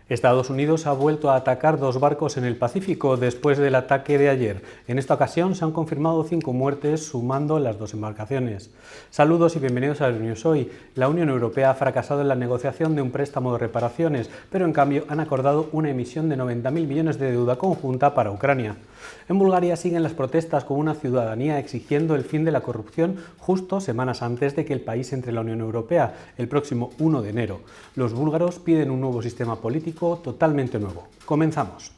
Estados Unidos ha vuelto a atacar dos barcos en el Pacífico después del ataque de ayer. En esta ocasión se han confirmado 5 muertes, sumando las 2 embarcaciones. Saludos y bienvenidos a Euronews Hoy. La Unión Europea ha fracasado en la negociación de un préstamo de reparaciones, pero en cambio han acordado una emisión de 90.000 millones de deuda conjunta para Ucrania. En Bulgaria siguen las protestas con una ciudadanía exigiendo el fin de la corrupción justo semanas antes de que el país entre en la Unión Europea, el próximo 1 de enero. Los búlgaros piden un nuevo sistema político totalmente nuevo. Comenzamos.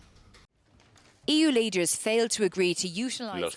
Los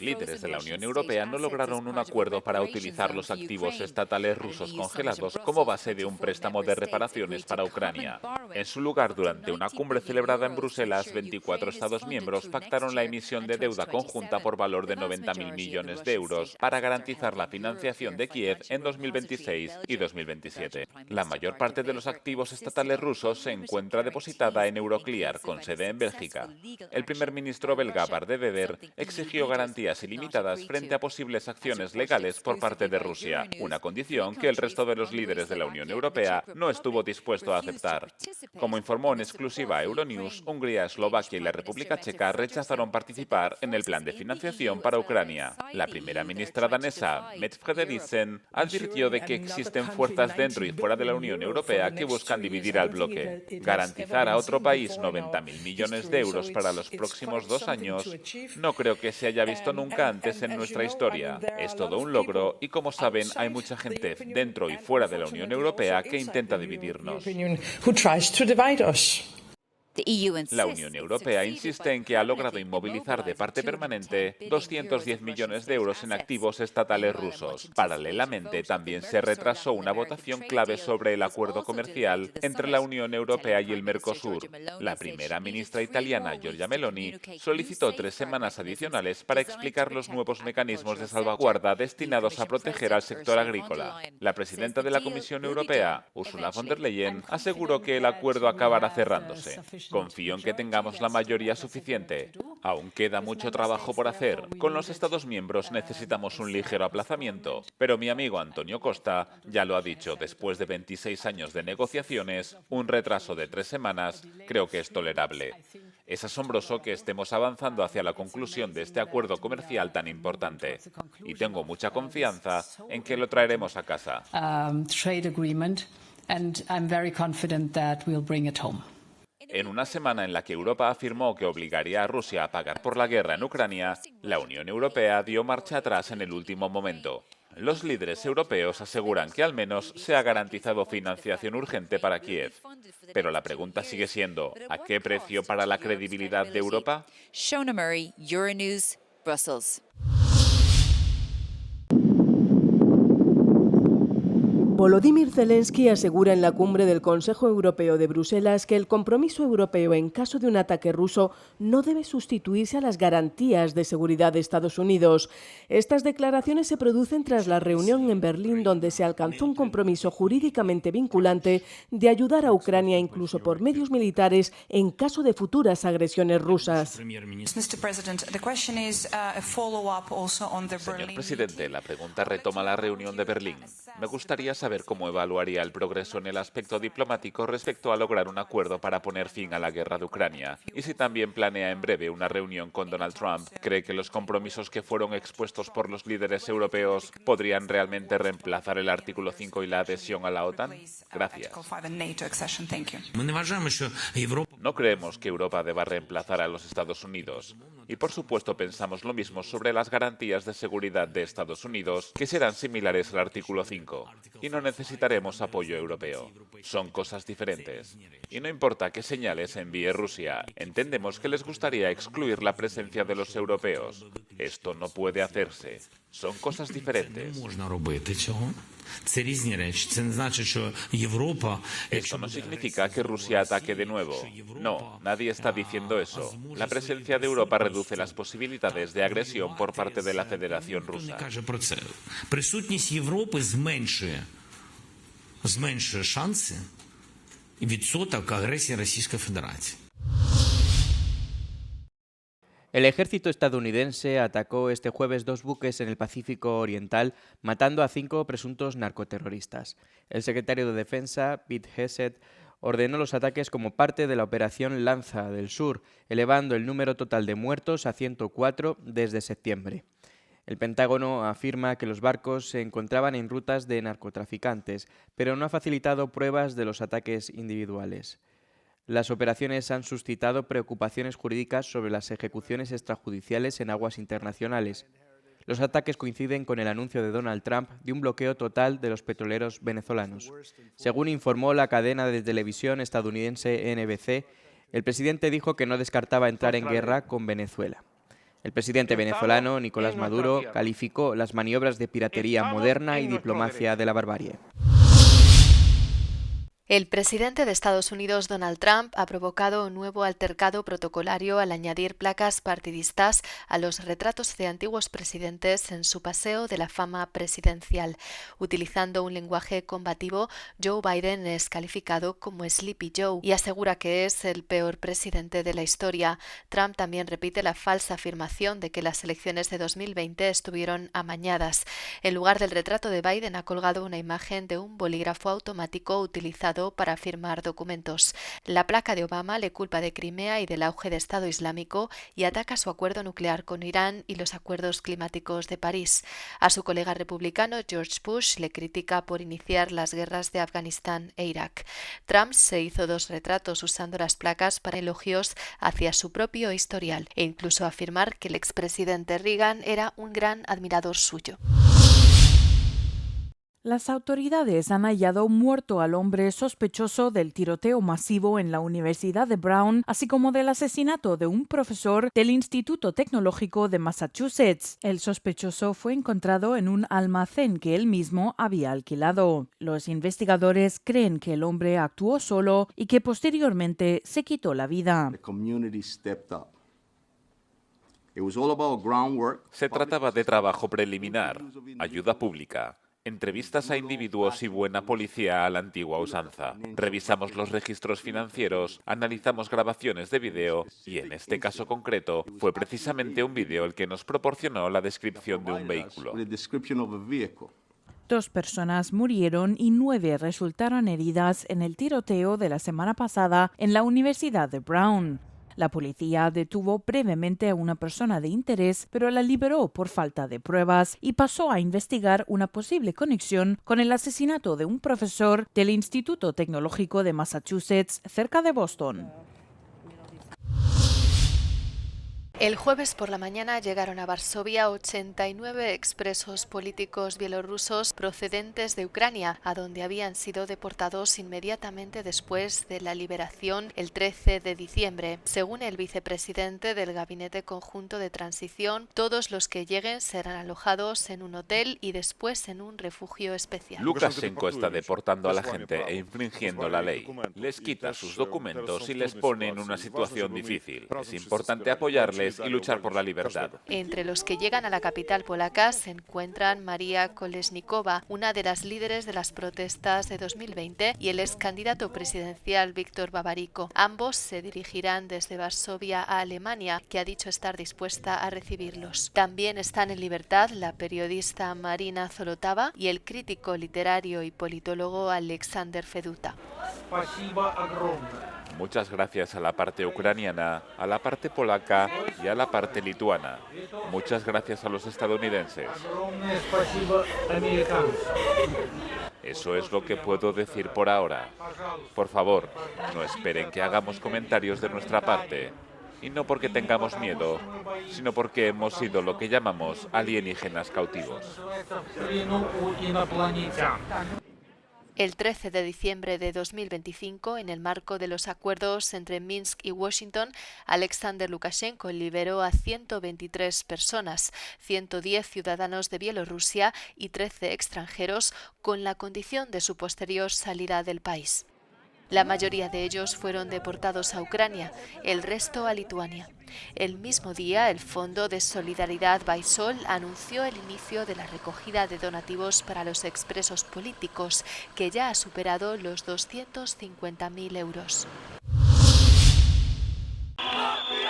líderes de la Unión Europea no lograron un acuerdo para utilizar los activos estatales rusos congelados como base de un préstamo de reparaciones para Ucrania. En su lugar, durante una cumbre celebrada en Bruselas, 24 Estados miembros pactaron la emisión de deuda conjunta por valor de 90.000 millones de euros para garantizar la financiación de Kiev en 2026 y 2027. La mayor parte de los activos estatales rusos se encuentra depositada en Euroclear, con sede en Bélgica. El primer ministro belga Bart De Wever exigió garantías ilimitadas frente a posibles acciones legales por parte de Rusia, una condición que el resto de los líderes de la Unión Europea no estuvo dispuesto a aceptar. Como informó en exclusiva Euronews, Hungría, Eslovaquia y la República Checa rechazaron participar en el plan de financiación para Ucrania. La primera ministra danesa, Mette Frederiksen, advirtió de que existen fuerzas dentro y fuera de la Unión Europea que buscan dividir al bloque. Garantizar a otro país 90.000 millones de euros para los próximos 2 años no creo que se haya visto nunca antes en nuestra historia. Es todo un logro y, como saben, hay mucha gente dentro y fuera de la Unión Europea que intenta dividirnos. La Unión Europea insiste en que ha logrado inmovilizar de parte permanente 210 millones de euros en activos estatales rusos. Paralelamente, también se retrasó una votación clave sobre el acuerdo comercial entre la Unión Europea y el Mercosur. La primera ministra italiana, Giorgia Meloni, solicitó 3 semanas adicionales para explicar los nuevos mecanismos de salvaguarda destinados a proteger al sector agrícola. La presidenta de la Comisión Europea, Ursula von der Leyen, aseguró que el acuerdo acabará cerrándose. Confío en que tengamos la mayoría suficiente. Aún queda mucho trabajo por hacer. Con los Estados miembros necesitamos un ligero aplazamiento, pero mi amigo Antonio Costa ya lo ha dicho, después de 26 años de negociaciones, un retraso de 3 semanas creo que es tolerable. Es asombroso que estemos avanzando hacia la conclusión de este acuerdo comercial tan importante, y tengo mucha confianza en que lo traeremos a casa. En una semana en la que Europa afirmó que obligaría a Rusia a pagar por la guerra en Ucrania, la Unión Europea dio marcha atrás en el último momento. Los líderes europeos aseguran que al menos se ha garantizado financiación urgente para Kiev. Pero la pregunta sigue siendo, ¿a qué precio para la credibilidad de Europa? Shona Murray, Euronews, Brussels. Volodymyr Zelensky asegura en la cumbre del Consejo Europeo de Bruselas que el compromiso europeo en caso de un ataque ruso no debe sustituirse a las garantías de seguridad de Estados Unidos. Estas declaraciones se producen tras la reunión en Berlín, donde se alcanzó un compromiso jurídicamente vinculante de ayudar a Ucrania incluso por medios militares en caso de futuras agresiones rusas. Señor presidente, la pregunta retoma la reunión de Berlín. Me gustaría saber cómo evaluaría el progreso en el aspecto diplomático respecto a lograr un acuerdo para poner fin a la guerra de Ucrania. Y si también planea en breve una reunión con Donald Trump, ¿cree que los compromisos que fueron expuestos por los líderes europeos podrían realmente reemplazar el artículo 5 y la adhesión a la OTAN? Gracias. No creemos que Europa deba reemplazar a los Estados Unidos. Y por supuesto pensamos lo mismo sobre las garantías de seguridad de Estados Unidos, que serán similares al artículo 5. Y no necesitaremos apoyo europeo. Son cosas diferentes. Y no importa qué señales envíe Rusia, entendemos que les gustaría excluir la presencia de los europeos. Esto no puede hacerse. Son cosas diferentes. Esto no significa que Rusia ataque de nuevo. No, nadie está diciendo eso. La presencia de Europa reduce las posibilidades de agresión por parte de la Federación Rusa. Зменшує шанси і відсоток агресії Російської Федерації. El ejército estadounidense atacó este jueves 2 buques en el Pacífico Oriental, matando a 5 presuntos narcoterroristas. El secretario de Defensa, Pete Hegseth, ordenó los ataques como parte de la Operación Lanza del Sur, elevando el número total de muertos a 104 desde septiembre. El Pentágono afirma que los barcos se encontraban en rutas de narcotraficantes, pero no ha facilitado pruebas de los ataques individuales. Las operaciones han suscitado preocupaciones jurídicas sobre las ejecuciones extrajudiciales en aguas internacionales. Los ataques coinciden con el anuncio de Donald Trump de un bloqueo total de los petroleros venezolanos. Según informó la cadena de televisión estadounidense NBC, el presidente dijo que no descartaba entrar en guerra con Venezuela. El presidente venezolano, Nicolás Maduro, calificó las maniobras de piratería moderna y diplomacia de la barbarie. El presidente de Estados Unidos, Donald Trump, ha provocado un nuevo altercado protocolario al añadir placas partidistas a los retratos de antiguos presidentes en su paseo de la fama presidencial. Utilizando un lenguaje combativo, Joe Biden es calificado como Sleepy Joe y asegura que es el peor presidente de la historia. Trump también repite la falsa afirmación de que las elecciones de 2020 estuvieron amañadas. En lugar del retrato de Biden ha colgado una imagen de un bolígrafo automático utilizado para firmar documentos. La placa de Obama le culpa de Crimea y del auge de Estado Islámico y ataca su acuerdo nuclear con Irán y los acuerdos climáticos de París. A su colega republicano George Bush le critica por iniciar las guerras de Afganistán e Irak. Trump se hizo 2 retratos usando las placas para elogios hacia su propio historial e incluso afirmar que el expresidente Reagan era un gran admirador suyo. Las autoridades han hallado muerto al hombre sospechoso del tiroteo masivo en la Universidad de Brown, así como del asesinato de un profesor del Instituto Tecnológico de Massachusetts. El sospechoso fue encontrado en un almacén que él mismo había alquilado. Los investigadores creen que el hombre actuó solo y que posteriormente se quitó la vida. Se trataba de trabajo preliminar, ayuda pública, entrevistas a individuos y buena policía a la antigua usanza. Revisamos los registros financieros, analizamos grabaciones de vídeo y en este caso concreto fue precisamente un vídeo el que nos proporcionó la descripción de un vehículo. 2 personas murieron y 9 resultaron heridas en el tiroteo de la semana pasada en la Universidad de Brown. La policía detuvo brevemente a una persona de interés, pero la liberó por falta de pruebas y pasó a investigar una posible conexión con el asesinato de un profesor del Instituto Tecnológico de Massachusetts, cerca de Boston. El jueves por la mañana llegaron a Varsovia 89 expresos políticos bielorrusos procedentes de Ucrania, a donde habían sido deportados inmediatamente después de la liberación el 13 de diciembre. Según el vicepresidente del Gabinete Conjunto de Transición, todos los que lleguen serán alojados en un hotel y después en un refugio especial. Lukashenko está deportando a la gente e infringiendo la ley. Les quita sus documentos y les pone en una situación difícil. Es importante apoyarles y luchar por la libertad. Entre los que llegan a la capital polaca se encuentran María Kolesnikova, una de las líderes de las protestas de 2020, y el ex candidato presidencial Víctor Babariko. Ambos se dirigirán desde Varsovia a Alemania, que ha dicho estar dispuesta a recibirlos. También están en libertad la periodista Marina Zolotava y el crítico literario y politólogo Alexander Feduta. Muchas gracias a la parte ucraniana, a la parte polaca y a la parte lituana. Muchas gracias a los estadounidenses. Eso es lo que puedo decir por ahora. Por favor, no esperen que hagamos comentarios de nuestra parte. Y no porque tengamos miedo, sino porque hemos sido lo que llamamos alienígenas cautivos. El 13 de diciembre de 2025, en el marco de los acuerdos entre Minsk y Washington, Alexander Lukashenko liberó a 123 personas, 110 ciudadanos de Bielorrusia y 13 extranjeros, con la condición de su posterior salida del país. La mayoría de ellos fueron deportados a Ucrania, el resto a Lituania. El mismo día, el Fondo de Solidaridad Baisol anunció el inicio de la recogida de donativos para los expresos políticos, que ya ha superado los 250.000 euros.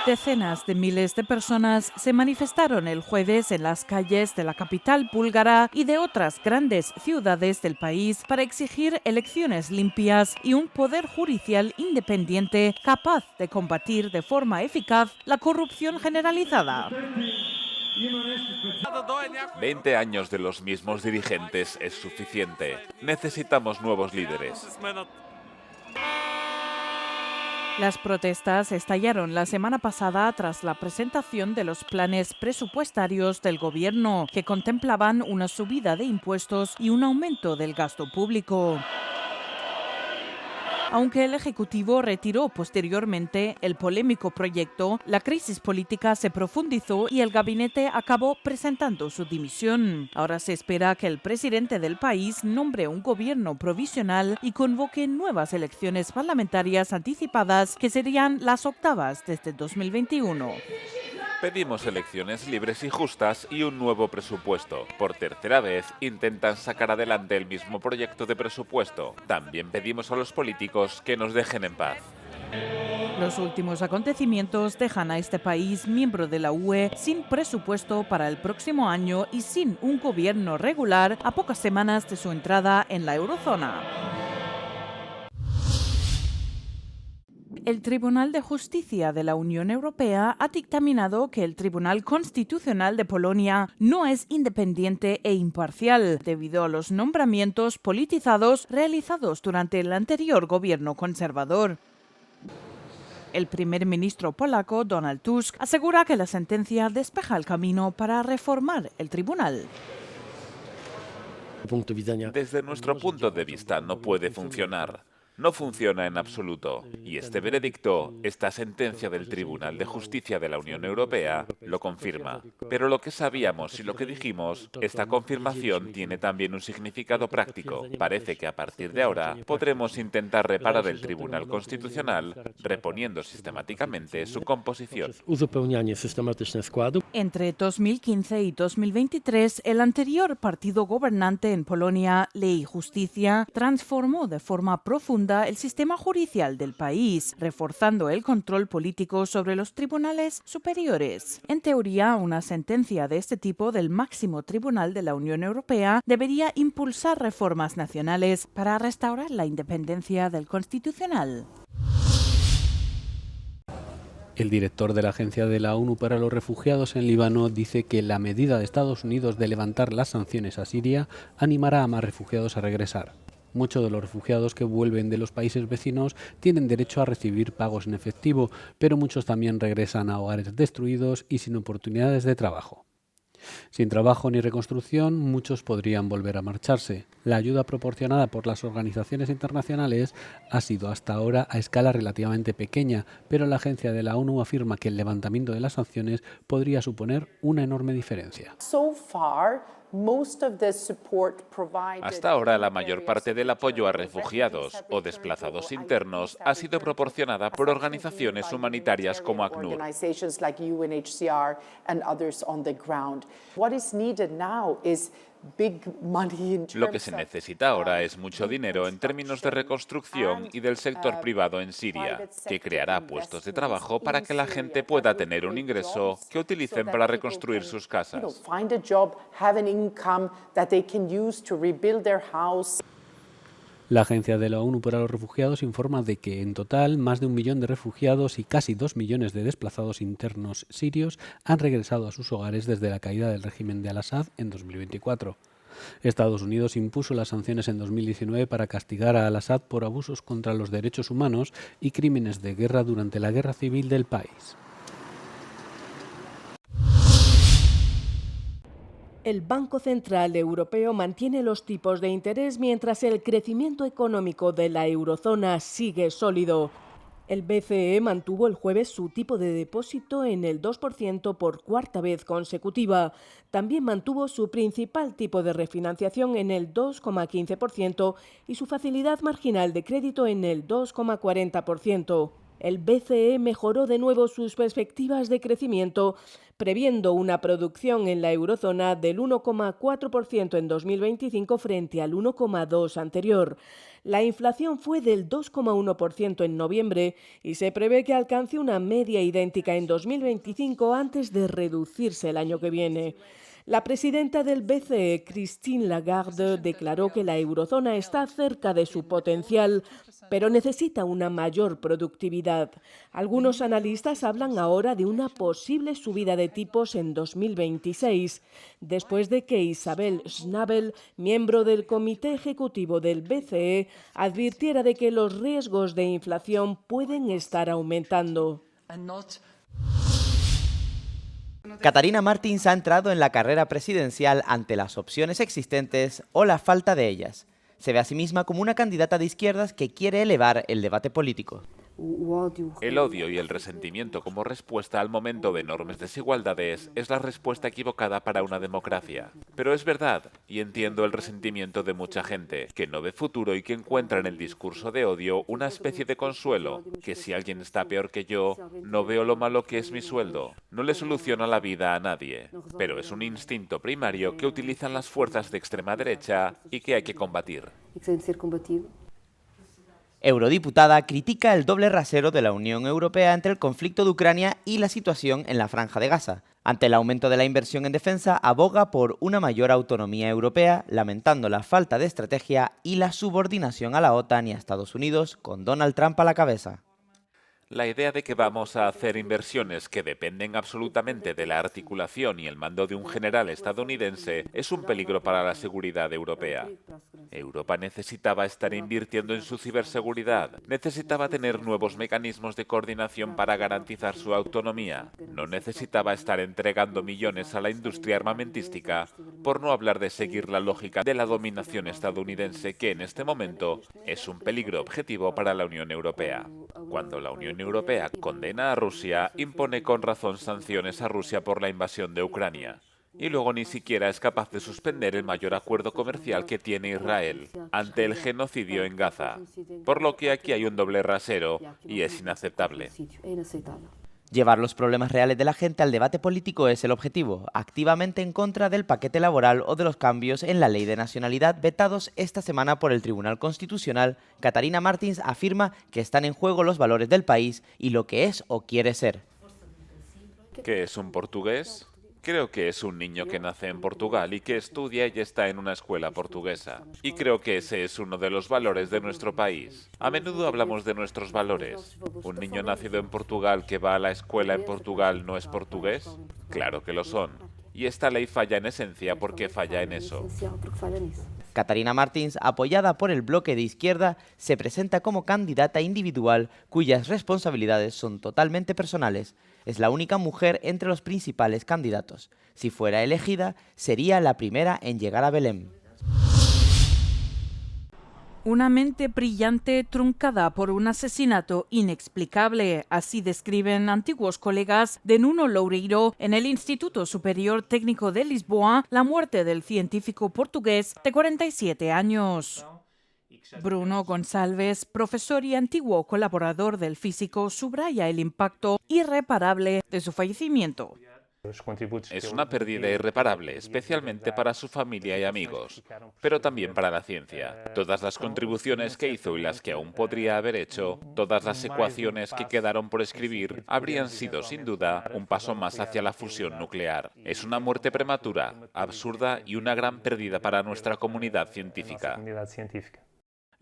Decenas de miles de personas se manifestaron el jueves en las calles de la capital búlgara y de otras grandes ciudades del país para exigir elecciones limpias y un poder judicial independiente capaz de combatir de forma eficaz la corrupción generalizada. 20 años de los mismos dirigentes es suficiente. Necesitamos nuevos líderes. Las protestas estallaron la semana pasada tras la presentación de los planes presupuestarios del gobierno, que contemplaban una subida de impuestos y un aumento del gasto público. Aunque el Ejecutivo retiró posteriormente el polémico proyecto, la crisis política se profundizó y el gabinete acabó presentando su dimisión. Ahora se espera que el presidente del país nombre un gobierno provisional y convoque nuevas elecciones parlamentarias anticipadas, que serían las octavas desde 2021. Pedimos elecciones libres y justas y un nuevo presupuesto. Por tercera vez intentan sacar adelante el mismo proyecto de presupuesto. También pedimos a los políticos que nos dejen en paz. Los últimos acontecimientos dejan a este país miembro de la UE sin presupuesto para el próximo año y sin un gobierno regular a pocas semanas de su entrada en la eurozona. El Tribunal de Justicia de la Unión Europea ha dictaminado que el Tribunal Constitucional de Polonia no es independiente e imparcial, debido a los nombramientos politizados realizados durante el anterior gobierno conservador. El primer ministro polaco, Donald Tusk, asegura que la sentencia despeja el camino para reformar el tribunal. Desde nuestro punto de vista no puede funcionar. No funciona en absoluto, y este veredicto, esta sentencia del Tribunal de Justicia de la Unión Europea, lo confirma. Pero lo que sabíamos y lo que dijimos, esta confirmación tiene también un significado práctico. Parece que a partir de ahora podremos intentar reparar el Tribunal Constitucional, reponiendo sistemáticamente su composición. Entre 2015 y 2023, el anterior partido gobernante en Polonia, Ley y Justicia, transformó de forma profunda el sistema judicial del país, reforzando el control político sobre los tribunales superiores. En teoría, una sentencia de este tipo del máximo tribunal de la Unión Europea debería impulsar reformas nacionales para restaurar la independencia del Constitucional. El director de la Agencia de la ONU para los Refugiados en Líbano dice que la medida de Estados Unidos de levantar las sanciones a Siria animará a más refugiados a regresar. Muchos de los refugiados que vuelven de los países vecinos tienen derecho a recibir pagos en efectivo, pero muchos también regresan a hogares destruidos y sin oportunidades de trabajo. Sin trabajo ni reconstrucción, muchos podrían volver a marcharse. La ayuda proporcionada por las organizaciones internacionales ha sido hasta ahora a escala relativamente pequeña, pero la agencia de la ONU afirma que el levantamiento de las sanciones podría suponer una enorme diferencia. Hasta ahora, la mayor parte del apoyo a refugiados o desplazados internos ha sido proporcionada por organizaciones humanitarias como ACNUR. Lo que se necesita ahora es mucho dinero en términos de reconstrucción y del sector privado en Siria, que creará puestos de trabajo para que la gente pueda tener un ingreso que utilicen para reconstruir sus casas. La Agencia de la ONU para los Refugiados informa de que, en total, más de 1 millón de refugiados y casi 2 millones de desplazados internos sirios han regresado a sus hogares desde la caída del régimen de Al-Assad en 2024. Estados Unidos impuso las sanciones en 2019 para castigar a Al-Assad por abusos contra los derechos humanos y crímenes de guerra durante la guerra civil del país. El Banco Central Europeo mantiene los tipos de interés mientras el crecimiento económico de la eurozona sigue sólido. El BCE mantuvo el jueves su tipo de depósito en el 2% por cuarta vez consecutiva. También mantuvo su principal tipo de refinanciación en el 2,15% y su facilidad marginal de crédito en el 2,40%. el BCE mejoró de nuevo sus perspectivas de crecimiento, previendo una producción en la eurozona del 1,4% en 2025 frente al 1,2% anterior. La inflación fue del 2,1% en noviembre y se prevé que alcance una media idéntica en 2025 antes de reducirse el año que viene. La presidenta del BCE, Christine Lagarde, declaró que la eurozona está cerca de su potencial, pero necesita una mayor productividad. Algunos analistas hablan ahora de una posible subida de tipos en 2026, después de que Isabel Schnabel, miembro del comité ejecutivo del BCE, advirtiera de que los riesgos de inflación pueden estar aumentando. Catarina Martins ha entrado en la carrera presidencial ante las opciones existentes o la falta de ellas. Se ve a sí misma como una candidata de izquierdas que quiere elevar el debate político. El odio y el resentimiento como respuesta al momento de enormes desigualdades es la respuesta equivocada para una democracia. Pero es verdad, y entiendo el resentimiento de mucha gente, que no ve futuro y que encuentra en el discurso de odio una especie de consuelo, que si alguien está peor que yo, no veo lo malo que es mi sueldo. No le soluciona la vida a nadie, pero es un instinto primario que utilizan las fuerzas de extrema derecha y que hay que combatir. Eurodiputada critica el doble rasero de la Unión Europea entre el conflicto de Ucrania y la situación en la Franja de Gaza. Ante el aumento de la inversión en defensa, aboga por una mayor autonomía europea, lamentando la falta de estrategia y la subordinación a la OTAN y a Estados Unidos, con Donald Trump a la cabeza. La idea de que vamos a hacer inversiones que dependen absolutamente de la articulación y el mando de un general estadounidense es un peligro para la seguridad europea. Europa necesitaba estar invirtiendo en su ciberseguridad, necesitaba tener nuevos mecanismos de coordinación para garantizar su autonomía, no necesitaba estar entregando millones a la industria armamentística, por no hablar de seguir la lógica de la dominación estadounidense que en este momento es un peligro objetivo para la Unión Europea. Cuando la Unión Europea condena a Rusia, impone con razón sanciones a Rusia por la invasión de Ucrania. Y luego ni siquiera es capaz de suspender el mayor acuerdo comercial que tiene Israel ante el genocidio en Gaza. Por lo que aquí hay un doble rasero y es inaceptable. Llevar los problemas reales de la gente al debate político es el objetivo, activamente en contra del paquete laboral o de los cambios en la ley de nacionalidad vetados esta semana por el Tribunal Constitucional. Catarina Martins afirma que están en juego los valores del país y lo que es o quiere ser. ¿Qué es un portugués? Creo que es un niño que nace en Portugal y que estudia y está en una escuela portuguesa. Y creo que ese es uno de los valores de nuestro país. A menudo hablamos de nuestros valores. ¿Un niño nacido en Portugal que va a la escuela en Portugal no es portugués? Claro que lo son. Y esta ley falla en esencia porque falla en eso. Catarina Martins, apoyada por el bloque de izquierda, se presenta como candidata individual cuyas responsabilidades son totalmente personales. Es la única mujer entre los principales candidatos. Si fuera elegida, sería la primera en llegar a Belém. Una mente brillante truncada por un asesinato inexplicable, así describen antiguos colegas de Nuno Loureiro en el Instituto Superior Técnico de Lisboa la muerte del científico portugués de 47 años. Bruno Gonçalves, profesor y antiguo colaborador del físico, subraya el impacto irreparable de su fallecimiento. Es una pérdida irreparable, especialmente para su familia y amigos, pero también para la ciencia. Todas las contribuciones que hizo y las que aún podría haber hecho, todas las ecuaciones que quedaron por escribir, habrían sido, sin duda, un paso más hacia la fusión nuclear. Es una muerte prematura, absurda y una gran pérdida para nuestra comunidad científica.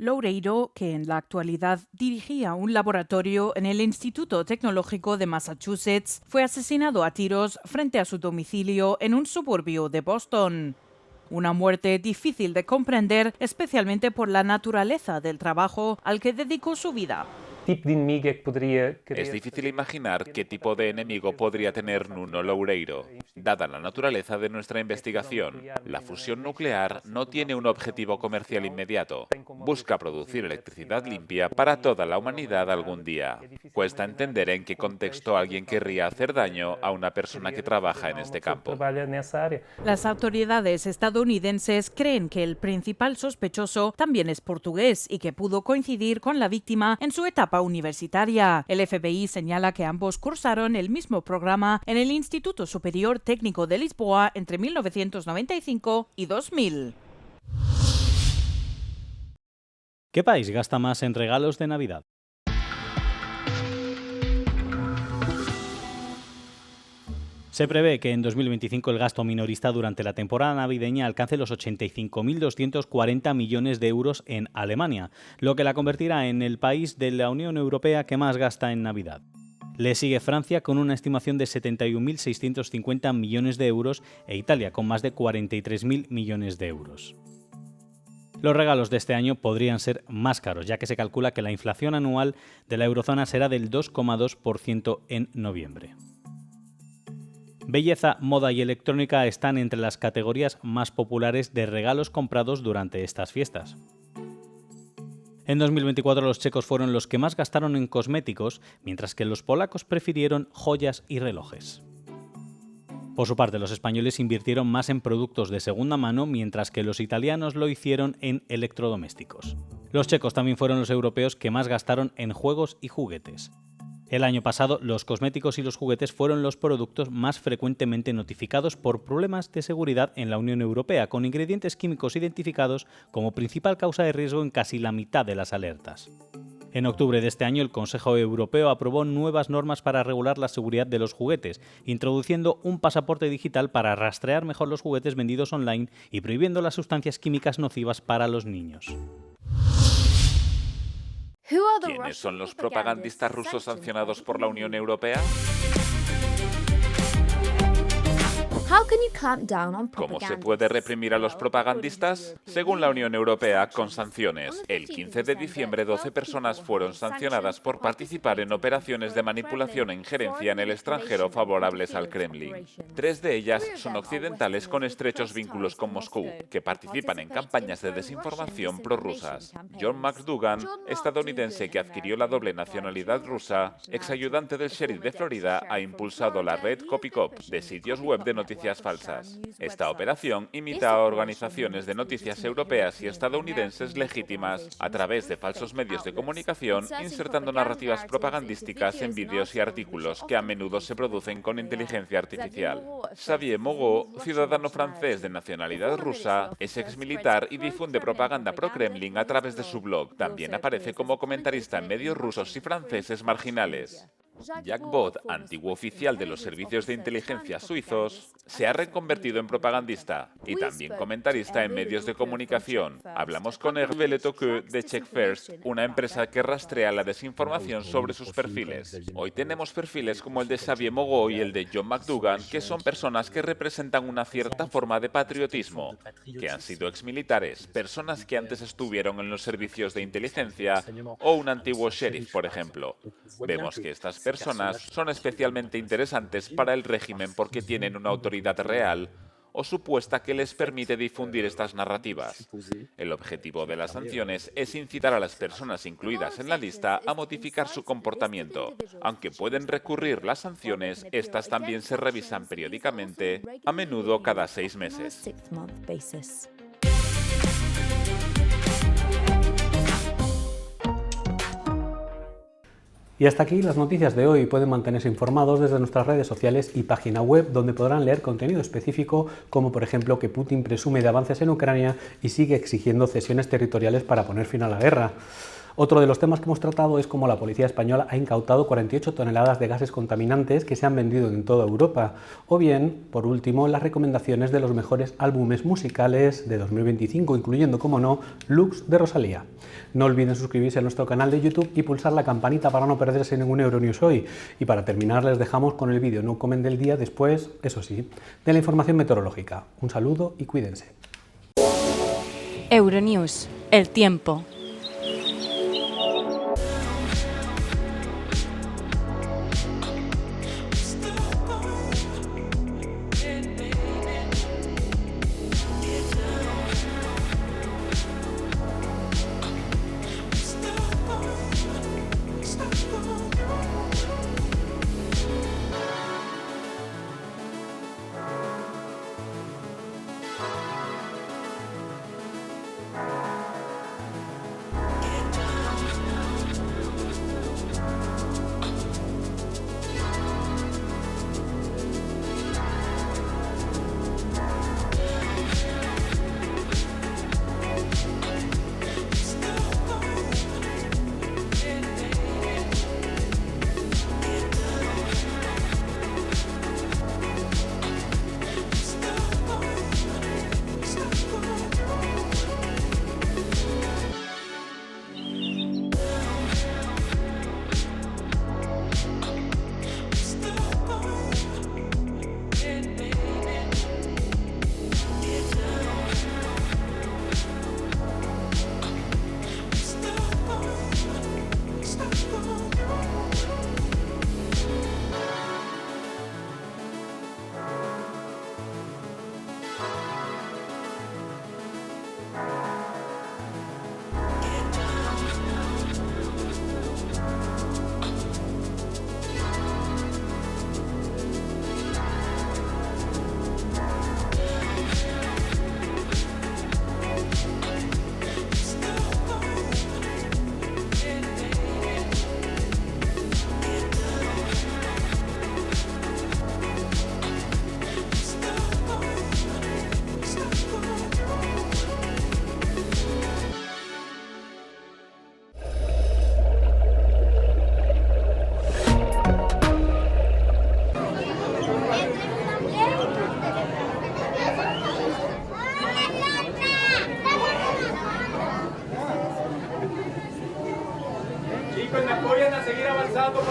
Loureiro, que en la actualidad dirigía un laboratorio en el Instituto Tecnológico de Massachusetts, fue asesinado a tiros frente a su domicilio en un suburbio de Boston. Una muerte difícil de comprender, especialmente por la naturaleza del trabajo al que dedicó su vida. Es difícil imaginar qué tipo de enemigo podría tener Nuno Loureiro. Dada la naturaleza de nuestra investigación, la fusión nuclear no tiene un objetivo comercial inmediato. Busca producir electricidad limpia para toda la humanidad algún día. Cuesta entender en qué contexto alguien querría hacer daño a una persona que trabaja en este campo. Las autoridades estadounidenses creen que el principal sospechoso también es portugués y que pudo coincidir con la víctima en su etapa universitaria. El FBI señala que ambos cursaron el mismo programa en el Instituto Superior Técnico de Lisboa entre 1995 y 2000. ¿Qué país gasta más en regalos de Navidad? Se prevé que en 2025 el gasto minorista durante la temporada navideña alcance los 85.240 millones de euros en Alemania, lo que la convertirá en el país de la Unión Europea que más gasta en Navidad. Le sigue Francia con una estimación de 71.650 millones de euros e Italia con más de 43.000 millones de euros. Los regalos de este año podrían ser más caros, ya que se calcula que la inflación anual de la eurozona será del 2,2% en noviembre. Belleza, moda y electrónica están entre las categorías más populares de regalos comprados durante estas fiestas. En 2024 los checos fueron los que más gastaron en cosméticos, mientras que los polacos prefirieron joyas y relojes. Por su parte, los españoles invirtieron más en productos de segunda mano, mientras que los italianos lo hicieron en electrodomésticos. Los checos también fueron los europeos que más gastaron en juegos y juguetes. El año pasado, los cosméticos y los juguetes fueron los productos más frecuentemente notificados por problemas de seguridad en la Unión Europea, con ingredientes químicos identificados como principal causa de riesgo en casi la mitad de las alertas. En octubre de este año, el Consejo Europeo aprobó nuevas normas para regular la seguridad de los juguetes, introduciendo un pasaporte digital para rastrear mejor los juguetes vendidos online y prohibiendo las sustancias químicas nocivas para los niños. ¿Quiénes son los propagandistas rusos sancionados por la Unión Europea? ¿Cómo se puede reprimir a los propagandistas? Según la Unión Europea, con sanciones. El 15 de diciembre, 12 personas fueron sancionadas por participar en operaciones de manipulación e injerencia en el extranjero favorables al Kremlin. 3 de ellas son occidentales con estrechos vínculos con Moscú, que participan en campañas de desinformación prorrusas. John McDougan, estadounidense que adquirió la doble nacionalidad rusa, exayudante del sheriff de Florida, ha impulsado la red Copycop, de sitios web de noticias falsas. Esta operación imita a organizaciones de noticias europeas y estadounidenses legítimas a través de falsos medios de comunicación, insertando narrativas propagandísticas en vídeos y artículos que a menudo se producen con inteligencia artificial. Xavier Moreau, ciudadano francés de nacionalidad rusa, es exmilitar y difunde propaganda pro-Kremlin a través de su blog. También aparece como comentarista en medios rusos y franceses marginales. Jack Bott, antiguo oficial de los servicios de inteligencia suizos, se ha reconvertido en propagandista y también comentarista en medios de comunicación. Hablamos con Hervé Letoqueux de Check First, una empresa que rastrea la desinformación sobre sus perfiles. Hoy tenemos perfiles como el de Xavier Moreau y el de John McDougan, que son personas que representan una cierta forma de patriotismo, que han sido exmilitares, personas que antes estuvieron en los servicios de inteligencia o un antiguo sheriff, por ejemplo. Vemos que estas personas son especialmente interesantes para el régimen porque tienen una autoridad real o supuesta que les permite difundir estas narrativas. El objetivo de las sanciones es incitar a las personas incluidas en la lista a modificar su comportamiento. Aunque pueden recurrir las sanciones, estas también se revisan periódicamente, a menudo cada 6 meses. Y hasta aquí las noticias de hoy. Pueden mantenerse informados desde nuestras redes sociales y página web, donde podrán leer contenido específico, como por ejemplo que Putin presume de avances en Ucrania y sigue exigiendo cesiones territoriales para poner fin a la guerra. Otro de los temas que hemos tratado es cómo la policía española ha incautado 48 toneladas de gases contaminantes que se han vendido en toda Europa. O bien, por último, las recomendaciones de los mejores álbumes musicales de 2025, incluyendo, como no, Lux de Rosalía. No olviden suscribirse a nuestro canal de YouTube y pulsar la campanita para no perderse ningún Euronews hoy. Y para terminar, les dejamos con el vídeo No Comen del día después, eso sí, de la información meteorológica. Un saludo y cuídense. Euronews, el tiempo. México y me apoyan a seguir avanzando.